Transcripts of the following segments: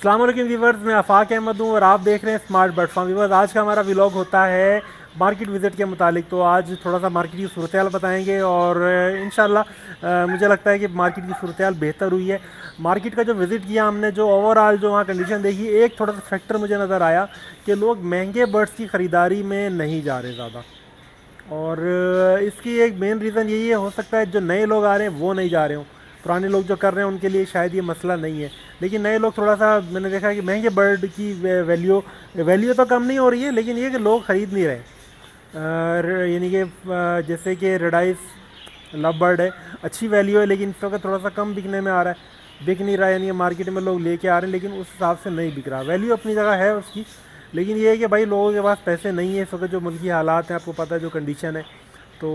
अस्सलाम वालेकुम व्यूवर्स, मैं आफाक अहमद हूँ और आप देख रहे हैं स्मार्ट बर्ड फार्म। व्यूवर्स, आज का हमारा व्लॉग होता है मार्केट विज़िट के मुतालिक। तो आज थोड़ा सा मार्केट की सूरत हाल बताएंगे और इंशाल्लाह मुझे लगता है कि मार्केट की सूरत हाल बेहतर हुई है। मार्केट का जो विज़िट किया हमने, जो ओवरऑल जो वहाँ कंडीशन देखी, एक थोड़ा सा फैक्टर मुझे नज़र आया कि लोग महंगे बर्ड्स की ख़रीदारी में नहीं जा रहे ज़्यादा। और इसकी एक मेन रीज़न यही है, हो सकता है जो नए लोग आ रहे हैं वो नहीं जा रहे हों। पुराने लोग जो कर रहे हैं उनके लिए शायद ये मसला नहीं है, लेकिन नए लोग थोड़ा सा, मैंने देखा है कि महंगे बर्ड की वैल्यू तो कम नहीं हो रही है, लेकिन ये कि लोग ख़रीद नहीं रहे। यानी कि जैसे कि रेड आइस लव बर्ड है, अच्छी वैल्यू है, लेकिन इस वक्त थोड़ा सा कम बिकने में आ रहा है, बिक नहीं रहा है। यानी कि मार्केट में लोग लेके आ रहे हैं लेकिन उस हिसाब से नहीं बिक रहा। वैल्यू अपनी जगह है उसकी, लेकिन ये है कि भाई लोगों के पास पैसे नहीं है इस वक्त। जो मुल्की हालात हैं, आपको पता है जो कंडीशन है, तो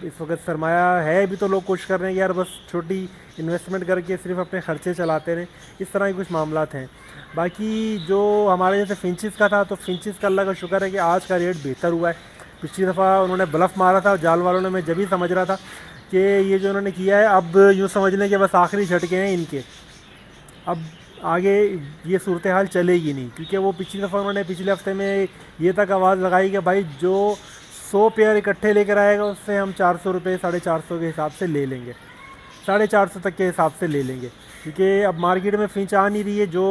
इस वक्त सरमाया है भी तो लोग कोशिश कर रहे हैं कि यार बस छोटी इन्वेस्टमेंट करके सिर्फ अपने ख़र्चे चलाते रहें। इस तरह के कुछ मामलात हैं। बाकी जो हमारे जैसे फिंचेस का था, तो फिंचेस का अल्लाह का शुक्र है कि आज का रेट बेहतर हुआ है। पिछली दफ़ा उन्होंने ब्लफ मारा था जाल वालों ने, मैं जब ही समझ रहा था कि ये जो उन्होंने किया है, अब यूँ समझ लें कि बस आखिरी झटके हैं इनके, अब आगे ये सूरत हाल चलेगी नहीं। क्योंकि वो पिछली दफ़ा उन्होंने पिछले हफ्ते में ये तक आवाज़ लगाई कि भाई जो 100 पेयर इकट्ठे लेकर आएगा उससे हम 400 रुपये 450 के हिसाब से ले लेंगे, 450 तक के हिसाब से ले लेंगे। क्योंकि अब मार्केट में फिंच आ नहीं रही है। जो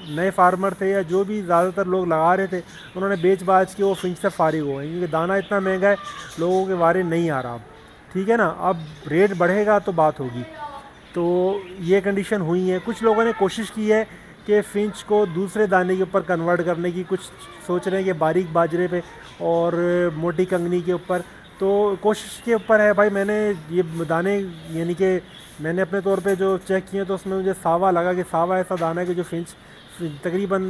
नए फार्मर थे या जो भी ज़्यादातर लोग लगा रहे थे, उन्होंने बेच बाच के वो फिंच से फारिग हो गए, क्योंकि दाना इतना महंगा है, लोगों के वारे नहीं आ रहा अब। ठीक है ना, अब रेट बढ़ेगा तो बात होगी। तो ये कंडीशन हुई है। कुछ लोगों ने कोशिश की है कि फ़िंच को दूसरे दाने के ऊपर कन्वर्ट करने की, कुछ सोच रहे हैं कि बारीक बाजरे पे और मोटी कंगनी के ऊपर। तो कोशिश के ऊपर है भाई। मैंने ये दाने, यानी कि मैंने अपने तौर पे जो चेक किए, तो उसमें मुझे सावा लगा कि सावा ऐसा दाना है कि जो फ़िंच तकरीबन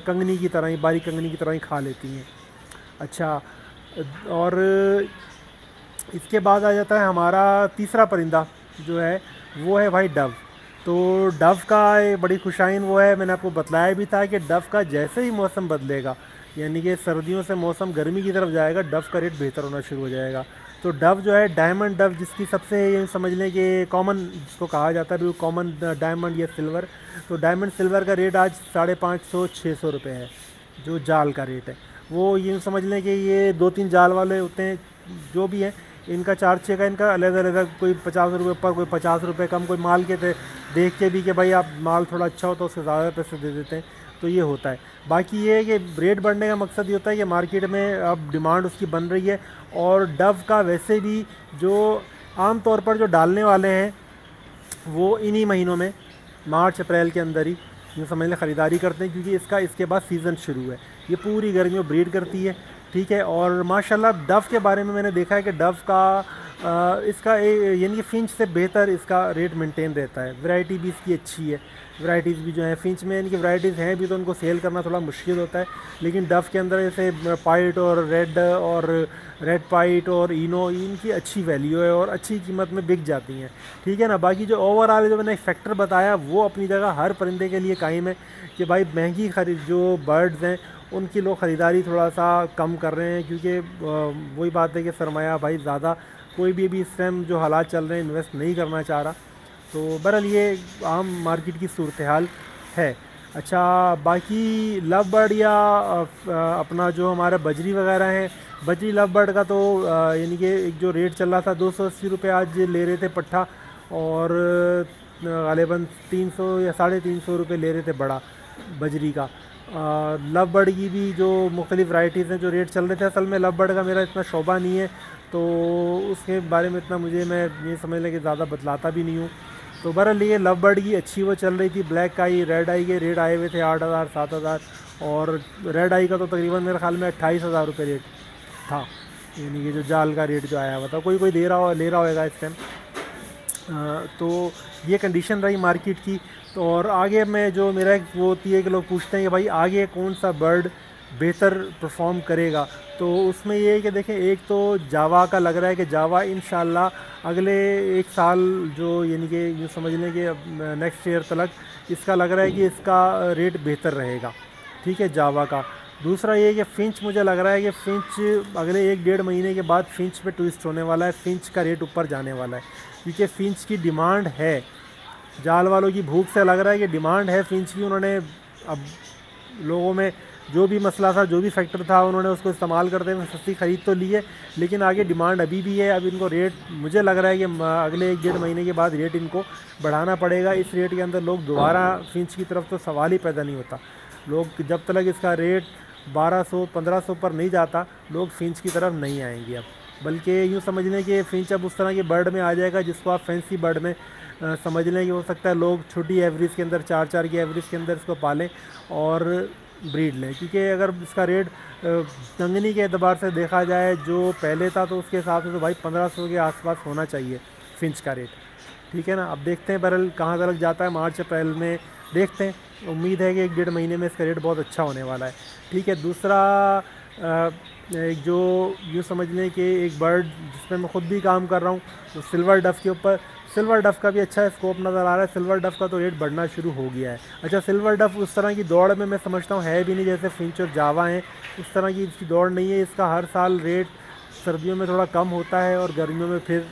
कंगनी की तरह ही, बारीक कंगनी की तरह ही खा लेती हैं। अच्छा, और इसके बाद आ जाता है हमारा तीसरा परिंदा जो है, वो है भाई डव। तो डव का एक बड़ी खुशाइन वो है, मैंने आपको बतलाया भी था कि डव का जैसे ही मौसम बदलेगा, यानी कि सर्दियों से मौसम गर्मी की तरफ जाएगा, डव का रेट बेहतर होना शुरू हो जाएगा। तो डव जो है, डायमंड डव, जिसकी सबसे ये समझ लें कि कॉमन जिसको कहा जाता है, बिल्कुल कॉमन डायमंड या सिल्वर। तो डायमंड सिल्वर का रेट आज 550-600 रुपये है, जो जाल का रेट है। वो ये समझ लें कि ये 2-3 जाल वाले होते हैं जो भी हैं, इनका चार्ज का इनका अलग अलग, कोई 50 रुपये ऊपर, कोई 50 रुपये कम, कोई माल के देख के भी कि भाई आप माल थोड़ा अच्छा हो तो उससे ज़्यादा पैसे दे देते हैं। तो ये होता है। बाकी ये है कि रेट बढ़ने का मकसद ये होता है कि मार्केट में अब डिमांड उसकी बन रही है। और डव का वैसे भी जो आम तौर पर जो डालने वाले हैं, वो इन्हीं महीनों में, मार्च अप्रैल के अंदर ही यूँ समझ लें ख़रीदारी करते हैं, क्योंकि इसके बाद सीज़न शुरू है। ये पूरी गर्मियों ब्रीड करती है। ठीक है। और माशाल्लाह डव के बारे में मैंने देखा है कि डव का इसका यानी कि फिंच से बेहतर इसका रेट मेंटेन रहता है। वैरायटी भी इसकी अच्छी है। वैरायटीज़ भी जो है फिंच में, यानी कि वैरायटीज़ हैं भी तो उनको सेल करना थोड़ा मुश्किल होता है, लेकिन डव के अंदर जैसे पाइट और रेड पाइट और इनो, इनकी अच्छी वैल्यू है और अच्छी कीमत में बिक जाती हैं। ठीक है ना। बाकी जो ओवरऑल जो मैंने एक फैक्टर बताया, वो अपनी जगह हर परिंदे के लिए कायम है कि भाई महंगी जो बर्ड्स हैं उनकी लोग ख़रीदारी थोड़ा सा कम कर रहे हैं, क्योंकि वही बात है कि सरमाया भाई ज़्यादा कोई भी अभी इस टाइम जो हालात चल रहे हैं इन्वेस्ट नहीं करना चाह रहा। तो बहरहाल ये आम मार्केट की सूरत हाल है। अच्छा, बाकी लव बर्ड या अपना जो हमारा बजरी वगैरह है, बजरी लव बर्ड का तो यानी कि एक जो रेट चल रहा था 280 रुपये आज ले रहे थे पट्ठा, और गालिबन 300 या 350 रुपये ले रहे थे बड़ा बजरी का। लव बर्ड की भी जो मुख्तलिफ़ वैराइटीज़ हैं जो रेट चल रहे थे, असल में लव बर्ड का मेरा इतना शौबा नहीं है, तो उसके बारे में इतना मुझे, मैं ये समझ लें कि ज़्यादा बतलाता भी नहीं हूँ। तो बहरहाल ये लव बर्ड की अच्छी वो चल रही थी। ब्लैक आई, रेड आई के रेट आए हुए थे 8000 7000, और रेड आई का तो तकरीबन मेरे ख्याल में 28,000 रुपये रेट था, यानी कि जो जाल का रेट जो आया हुआ था। कोई दे रहा हो, ले रहा होगा इस टाइम। तो ये कंडीशन रही मार्केट की। तो और आगे मैं जो मेरा एक वो होती है कि लोग पूछते हैं कि भाई आगे कौन सा बर्ड बेहतर परफॉर्म करेगा, तो उसमें ये है कि देखें, एक तो जावा का लग रहा है कि जावा इंशाल्लाह अगले एक साल, जो यानी कि यूँ समझ लें कि नेक्स्ट ईयर तक, इसका लग रहा है कि इसका रेट बेहतर रहेगा। ठीक है, जावा का। दूसरा ये है कि फ़िंच, मुझे लग रहा है कि फ़िंच अगले 1-1.5 महीने के बाद फ़िंच पे ट्विस्ट होने वाला है, फ़िंच का रेट ऊपर जाने वाला है, क्योंकि फ़िंच की डिमांड है। जाल वालों की भूख से लग रहा है कि डिमांड है फ़िंच की। उन्होंने अब लोगों में जो भी मसला था, जो भी फैक्टर था, उन्होंने उसको इस्तेमाल करते हुए सस्ती ख़रीद तो ली है, लेकिन आगे डिमांड अभी भी है। अब इनको रेट मुझे लग रहा है कि अगले 1 डेढ़ महीने के बाद रेट इनको बढ़ाना पड़ेगा। इस रेट के अंदर लोग दोबारा फिंच की तरफ तो सवाल ही पैदा नहीं होता। लोग जब तक इसका रेट 1200-1500 पर नहीं जाता, लोग फिंच की तरफ नहीं आएंगे अब। बल्कि यूँ समझ लें कि फिंच अब उस तरह के बर्ड में आ जाएगा जिसको आप फैंसी बर्ड में समझ लें कि हो सकता है लोग छोटी एवरेज के अंदर 4-4 की एवरेज के अंदर इसको पालें और ब्रीड लें। क्योंकि अगर इसका रेट तंगनी के एतबार से देखा जाए जो पहले था, तो उसके हिसाब से तो भाई 1500 के आसपास होना चाहिए फिंच का रेट, ठीक है ना। अब देखते हैं बहरहाल कहाँ तक जाता है, मार्च अप्रैल में देखते हैं। उम्मीद है कि 1 डेढ़ महीने में इसका रेट बहुत अच्छा होने वाला है, ठीक है। दूसरा एक जो यूँ समझ लें कि एक बर्ड जिसमें मैं ख़ुद भी काम कर रहा हूँ, तो सिल्वर डफ के ऊपर, सिल्वर डफ का भी अच्छा स्कोप नज़र आ रहा है। सिल्वर डफ का तो रेट बढ़ना शुरू हो गया है। अच्छा, सिल्वर डफ उस तरह की दौड़ में मैं समझता हूँ है भी नहीं जैसे फिंच और जावा हैं, उस तरह की इसकी दौड़ नहीं है। इसका हर साल रेट सर्दियों में थोड़ा कम होता है और गर्मियों में फिर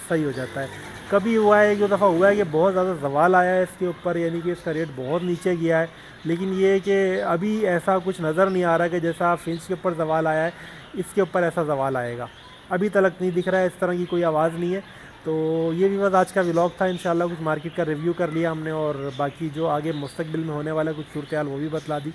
सही हो जाता है। कभी हुआ है, एक दो दफ़ा हुआ है कि बहुत ज़्यादा सवाल आया है इसके ऊपर, यानी कि इसका रेट बहुत नीचे गया है। लेकिन ये कि अभी ऐसा कुछ नज़र नहीं आ रहा कि जैसा फिंच के ऊपर सवाल आया है, इसके ऊपर ऐसा सवाल आएगा, अभी तक नहीं दिख रहा है। इस तरह की कोई आवाज़ नहीं है। तो ये भी बस आज का व्लॉग था। इंशाल्लाह कुछ मार्केट का रिव्यू कर लिया हमने, और बाकी जो आगे मुस्तकबिल में होने वाला कुछ सूरत हाल वो भी बतला दी।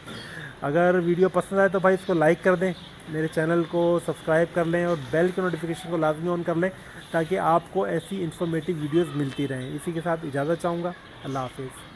अगर वीडियो पसंद आए तो भाई इसको लाइक कर दें, मेरे चैनल को सब्सक्राइब कर लें और बेल के नोटिफिकेशन को लाजमी ऑन कर लें, ताकि आपको ऐसी इन्फॉर्मेटिव वीडियोज़ मिलती रहें। इसी के साथ इजाज़त चाहूँगा। अल्लाह हाफिज़।